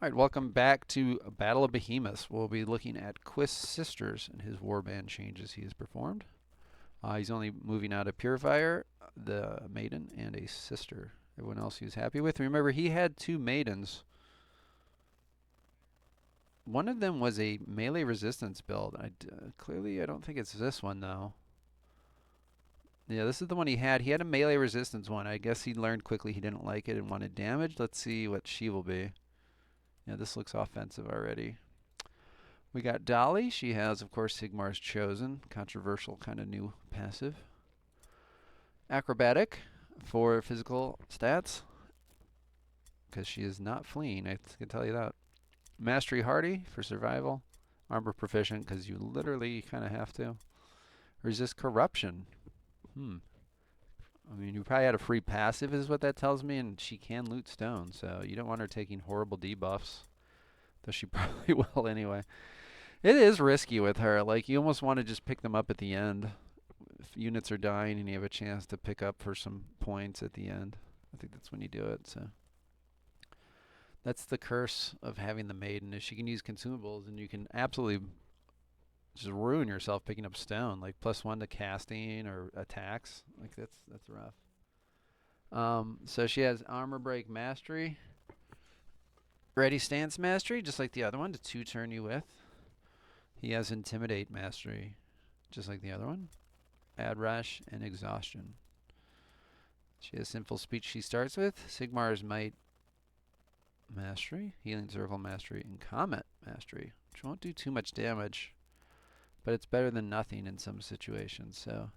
All right, welcome back to Battle of Behemoths. We'll be looking at Quist's sisters and his warband changes he has performed. He's only moving out a Purifier, the Maiden, and a Sister. Everyone else he was happy with. Remember, he had two Maidens. One of them was a melee resistance build. Clearly, I don't think it's this one, though. Yeah, this is the one he had. He had a melee resistance one. I guess he learned quickly he didn't like it and wanted damage. Let's see what she will be. Yeah, this looks offensive already. We got Dolly. She has, of course, Sigmar's Chosen. Controversial kind of new passive. Acrobatic for physical stats. Because she is not fleeing, I can tell you that. Mastery Hardy for survival. Armor Proficient because you literally kind of have to. Resist Corruption. I mean, you probably had a free passive is what that tells me, and she can loot stone, so you don't want her taking horrible debuffs. Though she probably will anyway. It is risky with her. Like, you almost want to just pick them up at the end. If units are dying and you have a chance to pick up for some points at the end. I think that's when you do it, so. That's the curse of having the Maiden, is she can use consumables and you can absolutely just ruin yourself picking up stone. Like, +1 to casting or attacks. Like, that's rough. So she has Armor Break Mastery. Ready Stance Mastery, just like the other one, to 2-turn you with. He has Intimidate Mastery, just like the other one. Add Rush and Exhaustion. She has Sinful Speech she starts with. Sigmar's Might Mastery, Healing Circle Mastery, and Comet Mastery, which won't do too much damage, but it's better than nothing in some situations. So,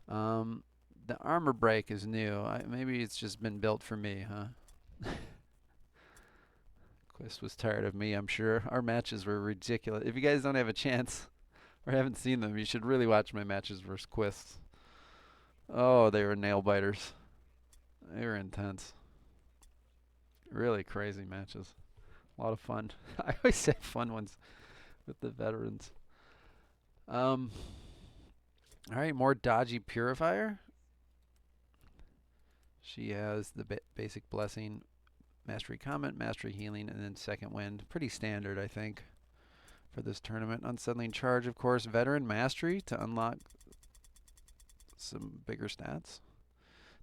the Armor Break is new. Maybe it's just been built for me, huh? Quist was tired of me, I'm sure. Our matches were ridiculous. If you guys don't have a chance or haven't seen them, you should really watch my matches versus Quist. Oh, they were nail biters. They were intense. Really crazy matches. A lot of fun. I always have fun ones with the veterans. All right, more dodgy Purifier. She has the basic Blessing, Mastery Comment, Mastery Healing, and then Second Wind. Pretty standard, I think, for this tournament. Unsettling Charge, of course. Veteran Mastery to unlock some bigger stats.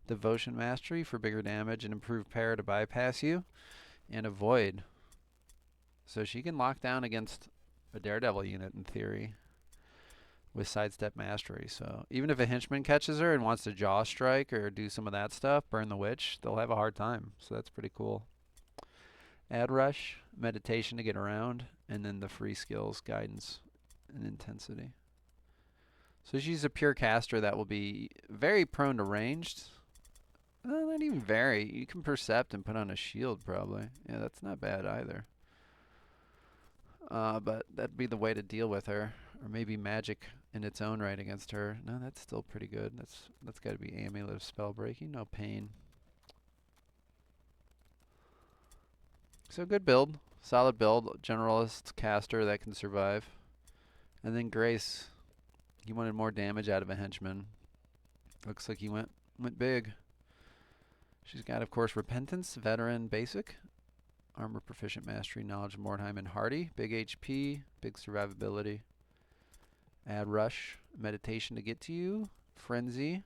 Devotion Mastery for bigger damage and improved power to bypass you. And Avoid. So she can lock down against a Daredevil unit in theory with Sidestep Mastery. So even if a henchman catches her and wants to Jaw Strike or do some of that stuff, burn the Witch, they'll have a hard time. So that's pretty cool. Add Rush, Meditation to get around, and then the free skills, Guidance, and Intensity. So she's a pure caster that will be very prone to ranged. Not even very. You can Percept and put on a shield probably. Yeah, that's not bad either. But that'd be the way to deal with her. Or maybe magic in its own right against her. No, that's still pretty good. That's got to be Amulet of Spell Breaking. No pain. So good build. Solid build. Generalist caster that can survive. And then Grace. He wanted more damage out of a henchman. Looks like he went big. She's got, of course, Repentance, Veteran, Basic. Armor Proficient Mastery, Knowledge, Mordheim, and Hardy. Big HP, big survivability. Add Rush, Meditation to get to you. Frenzy.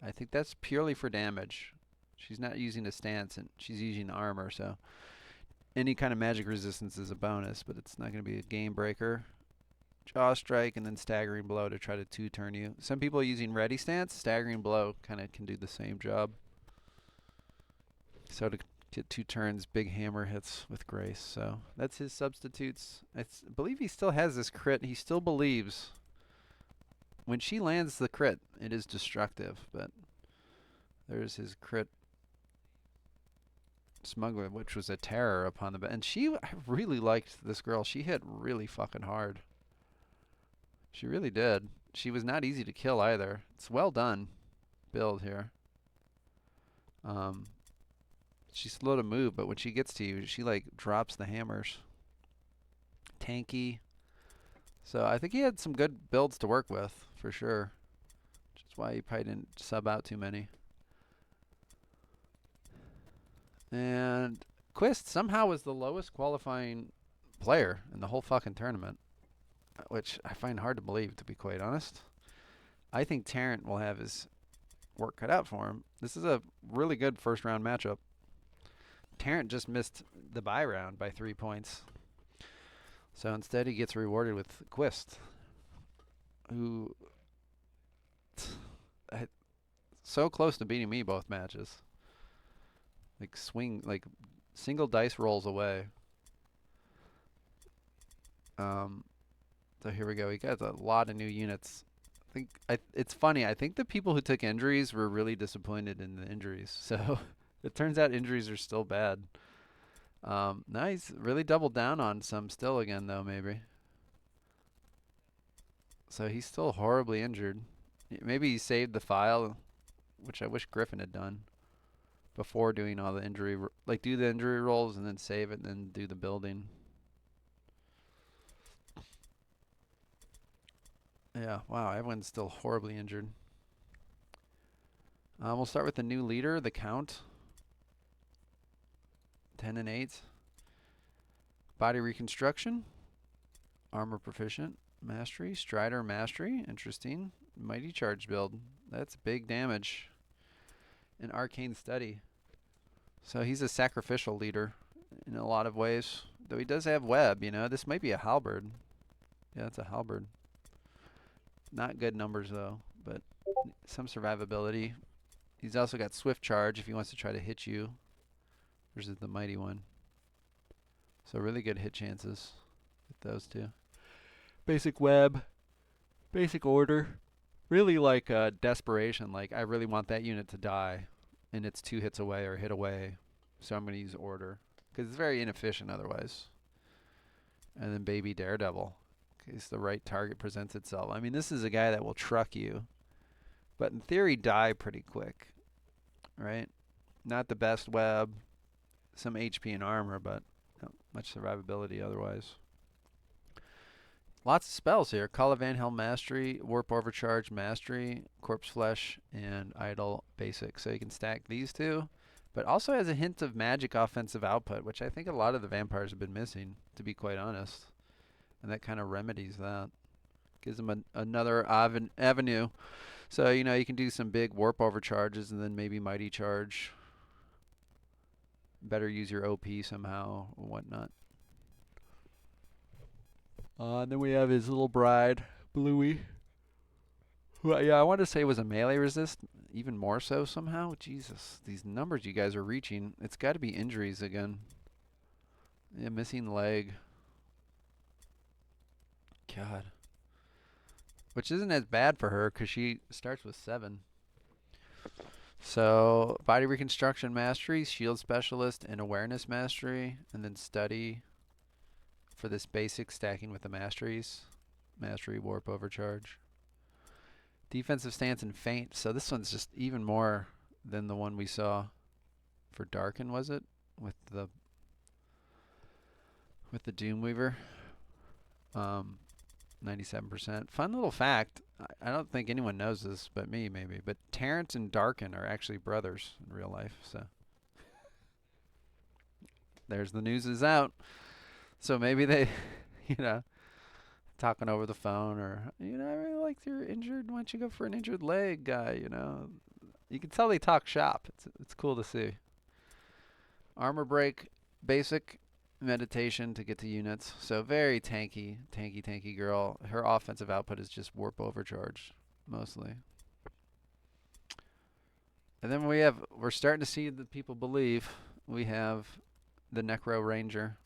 I think that's purely for damage. She's not using a stance, and she's using armor, so any kind of magic resistance is a bonus, but it's not going to be a game breaker. Jaw Strike and then Staggering Blow to try to 2-turn you. Some people are using Ready Stance. Staggering Blow kind of can do the same job. So to get 2 turns, big hammer hits with Grace. So that's his substitutes. I believe he still has this crit. He still believes when she lands the crit, it is destructive. But there's his crit Smuggler, which was a terror upon the and I really liked this girl. She hit really fucking hard. She really did. She was not easy to kill either. It's well done build here. She's slow to move, but when she gets to you, she like drops the hammers. Tanky. So I think he had some good builds to work with, for sure. Which is why he probably didn't sub out too many. And Quist somehow was the lowest qualifying player in the whole fucking tournament, which I find hard to believe, to be quite honest. I think Tarrant will have his work cut out for him. This is a really good first round matchup. Tarrant just missed the bye round by 3 points. So instead he gets rewarded with Quist, who so close to beating me both matches. Like single dice rolls away. So here we go. We got a lot of new units. It's funny. I think the people who took injuries were really disappointed in the injuries. So it turns out injuries are still bad. Now he's really doubled down on some still again, though, maybe. So he's still horribly injured. Maybe he saved the file, which I wish Griffin had done before doing all the injury. Like, do the injury rolls and then save it and then do the building. Yeah, wow, everyone's still horribly injured. We'll start with the new leader, the Count. 10 and 8. Body reconstruction. Armor proficient. Mastery. Strider mastery. Interesting. Mighty charge build. That's big damage. An arcane study. So he's a sacrificial leader in a lot of ways. Though he does have web, you know. This might be a halberd. Yeah, it's a halberd. Not good numbers, though, but some survivability. He's also got swift charge if he wants to try to hit you versus the mighty one. So really good hit chances with those two. Basic web, basic order. Really like desperation, like I really want that unit to die and it's 2 hits away or hit away. So I'm going to use order because it's very inefficient otherwise. And then baby daredevil. In case the right target presents itself. I mean, this is a guy that will truck you, but in theory die pretty quick, right? Not the best web, some HP and armor, but not much survivability otherwise. Lots of spells here. Call of Van Helm Mastery, Warp Overcharge Mastery, Corpse Flesh, and Idle Basic. So you can stack these two, but also has a hint of magic offensive output, which I think a lot of the vampires have been missing, to be quite honest. And that kind of remedies that. Gives them another avenue. So, you know, you can do some big warp overcharges and then maybe mighty charge. Better use your OP somehow or whatnot. And then we have his little bride, Bluey. Who, yeah, I wanted to say was a melee resist. Even more so somehow. Jesus, these numbers you guys are reaching. It's got to be injuries again. Yeah, missing leg. God. Which isn't as bad for her because she starts with 7. So, body reconstruction mastery, shield specialist, and awareness mastery. And then study for this basic stacking with the masteries. Mastery, warp, overcharge. Defensive stance and feint. So this one's just even more than the one we saw for Darkin, was it? With the Doomweaver. 97%. Fun little fact. I don't think anyone knows this but me, maybe. But Tarrant and Darkin are actually brothers in real life. So there's the news is out. So maybe they, you know, talking over the phone or, you know, I really like you're injured. Why don't you go for an injured leg guy, you know. You can tell they talk shop. It's cool to see. Armor break, basic. Meditation to get to units. So very tanky girl. Her offensive output is just warp overcharge mostly. And then we're starting to see the people believe. We have the Necro Ranger,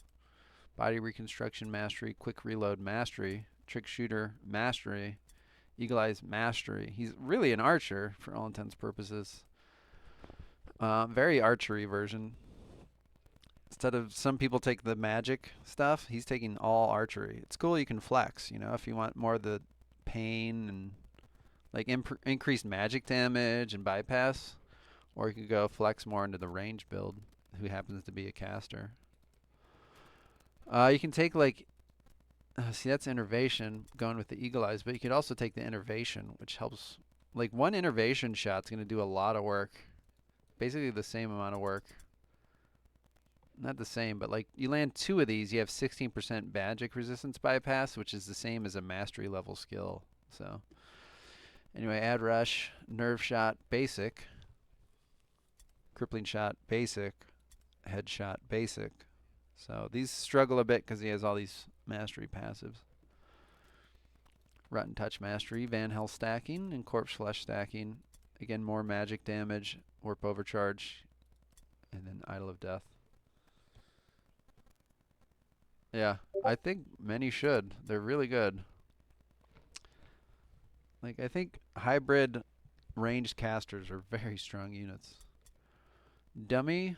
body reconstruction mastery, quick reload mastery, trick shooter mastery, eagle eyes mastery. He's really an archer for all intents and purposes. Very archery version. Instead of some people take the magic stuff, he's taking all archery. It's cool you can flex, you know, if you want more of the pain and like increased magic damage and bypass. Or you could go flex more into the range build, who happens to be a caster. You can take like, see that's innervation, going with the eagle eyes, but you could also take the innervation, which helps. Like one innervation shot's going to do a lot of work. Basically the same amount of work not the same, but like you land 2 of these, you have 16% magic resistance bypass, which is the same as a mastery level skill. So anyway, add rush, nerve shot, basic, crippling shot, basic, headshot, basic. So these struggle a bit because he has all these mastery passives. Rotten Touch Mastery, Van Hell stacking, and Corpse Flesh stacking. Again, more magic damage, Warp Overcharge, and then Idol of Death. Yeah, I think many should. They're really good. Like, I think hybrid ranged casters are very strong units. Dummy,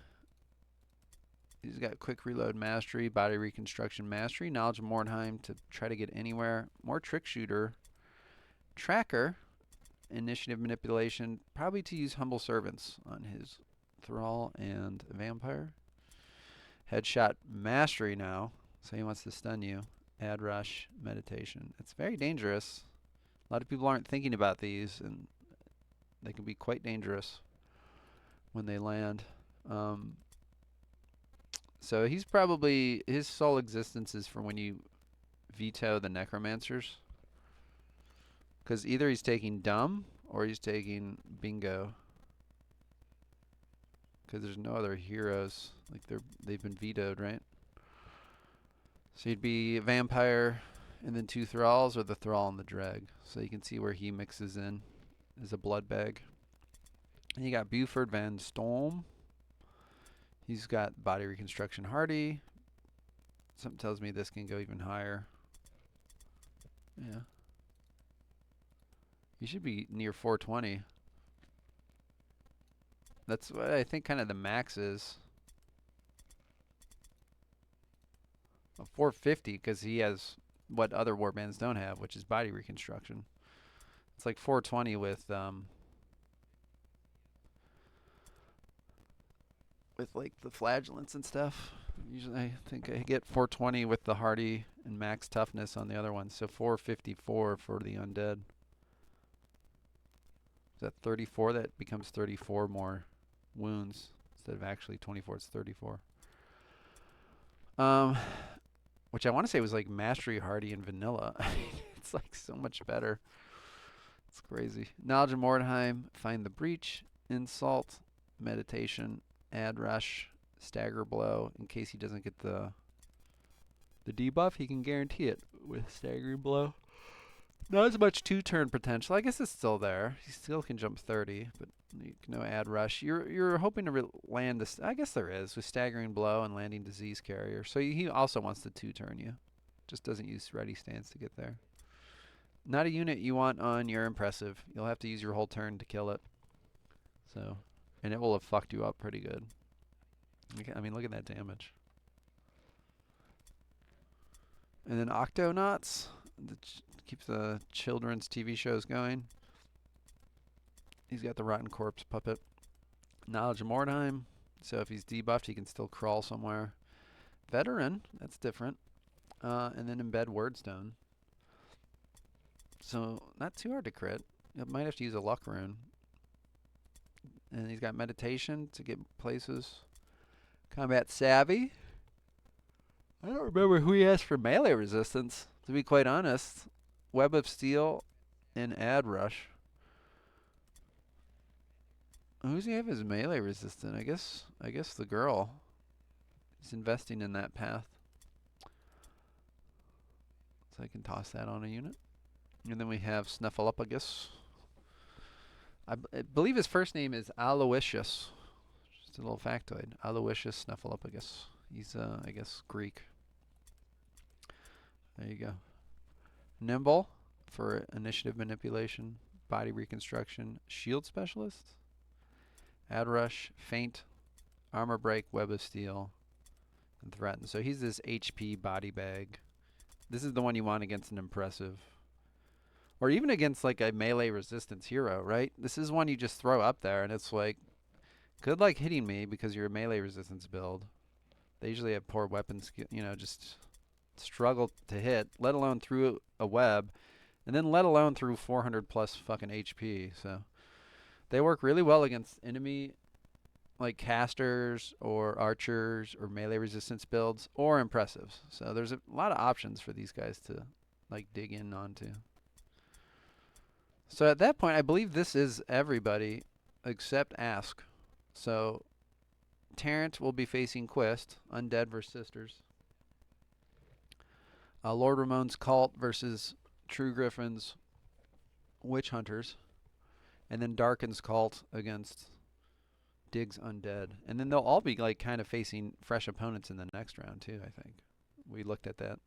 he's got Quick Reload Mastery, Body Reconstruction Mastery, Knowledge of Mordheim to try to get anywhere. More Trick Shooter. Tracker, Initiative Manipulation, probably to use Humble Servants on his Thrall and Vampire. Headshot Mastery now, so he wants to stun you. Add Rush, Meditation. It's very dangerous. A lot of people aren't thinking about these, and they can be quite dangerous when they land. So he's probably, his sole existence is for when you veto the Necromancers. Because either he's taking Dumb or he's taking Bingo. Because there's no other heroes. Like they've been vetoed, right? So he'd be Vampire and then 2 Thralls, or the Thrall and the Dreg. So you can see where he mixes in as a blood bag. And you got Buford Van Storm. He's got Body Reconstruction Hardy. Something tells me this can go even higher. Yeah. You should be near 420. That's what I think kind of the max is. 450 because he has what other warbands don't have, which is Body Reconstruction. It's like 420 with like the flagellants and stuff. Usually I think I get 420 with the Hardy and max toughness on the other one. So 454 for the undead. Is that 34? That becomes 34 more wounds instead of actually 24. It's 34. Which I want to say was like Mastery Hardy and Vanilla. It's like so much better. It's crazy. Knowledge of Mordheim, Find the Breach, Insult, Meditation, Add Rush, Stagger Blow. In case he doesn't get the debuff, he can guarantee it with Staggering Blow. Not as much 2-turn potential. I guess it's still there. He still can jump 30, but no Add Rush. You're hoping to land this. I guess there is with Staggering Blow and landing Disease Carrier. So he also wants to 2-turn you. Just doesn't use Ready Stance to get there. Not a unit you want on your Impressive. You'll have to use your whole turn to kill it. So, and it will have fucked you up pretty good. I mean, look at that damage. And then Octonauts. Keep the children's TV shows going. He's got the Rotten Corpse puppet. Knowledge of Mordheim. So if he's debuffed, he can still crawl somewhere. Veteran, that's different. And then Embed Wordstone. So not too hard to crit. You might have to use a luck rune. And he's got Meditation to get places. Combat Savvy. I don't remember who he has for melee resistance, to be quite honest. Web of Steel and Add Rush. Who's he have as melee resistant? I guess the girl. He's investing in that path. So I can toss that on a unit. And then we have Snuffleupagus. I believe his first name is Aloysius. Just a little factoid. Aloysius Snuffleupagus. He's I guess Greek. There you go. Nimble for initiative manipulation, body reconstruction, shield specialist, add rush, feint, armor break, web of steel, and threaten. So he's this HP body bag. This is the one you want against an impressive. Or even against like a melee resistance hero, right? This is one you just throw up there and it's like, good luck hitting me because you're a melee resistance build. They usually have poor weapon skill, you know, just struggle to hit, let alone through a web, and then let alone through 400 plus fucking HP. So they work really well against enemy like casters or archers or melee resistance builds or impressives. So there's a lot of options for these guys to like dig in onto. So at that point, I believe this is everybody except Ask. So Tarrant will be facing Quist, Undead versus Sisters. Lord Ramon's Cult versus True Griffin's Witch Hunters. And then Darken's Cult against Dig's Undead. And then they'll all be like kind of facing fresh opponents in the next round too, I think. We looked at that.